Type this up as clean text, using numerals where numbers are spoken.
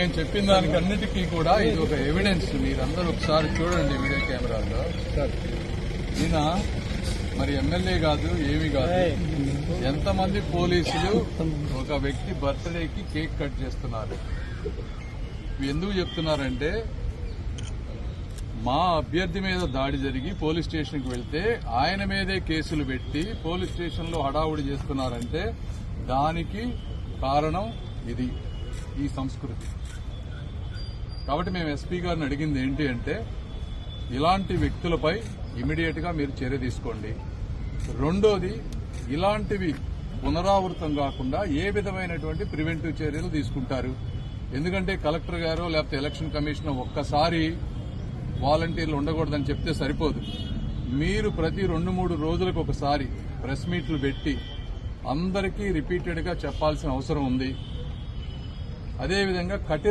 నేను చెప్పిన దానికి అన్నిటికీ కూడా ఇది ఒక ఎవిడెన్స్. మీరందరూ ఒకసారి చూడండి వీడియో కెమెరాలో. ఈయన మరి ఎమ్మెల్యే కాదు, ఏమి కాదు. ఎంతమంది పోలీసులు ఒక వ్యక్తి బర్త్డేకి కేక్ కట్ చేస్తున్నారు? ఎందుకు చెప్తున్నారంటే, మా అభ్యర్థి మీద దాడి జరిగి పోలీస్ స్టేషన్కి వెళ్తే ఆయన మీదే కేసులు పెట్టి పోలీస్ స్టేషన్లో హడావుడి చేస్తున్నారంటే దానికి కారణం ఇది, ఈ సంస్కృతి. కాబట్టి మేము ఎస్పీ గారిని అడిగింది ఏంటి అంటే, ఇలాంటి వ్యక్తులపై ఇమీడియట్ గా మీరు చర్య తీసుకోండి. రెండోది, ఇలాంటివి పునరావృతం కాకుండా ఏ విధమైనటువంటి ప్రివెంటివ్ చర్యలు తీసుకుంటారు? ఎందుకంటే కలెక్టర్ గారు లేకపోతే ఎలక్షన్ కమిషన్ ఒక్కసారి వాలంటీర్లు ఉండకూడదని చెప్తే సరిపోదు. మీరు ప్రతి 2-3 రోజులకు ఒకసారి ప్రెస్ మీట్లు పెట్టి అందరికీ రిపీటెడ్ గా చెప్పాల్సిన అవసరం ఉంది. అదేవిధంగా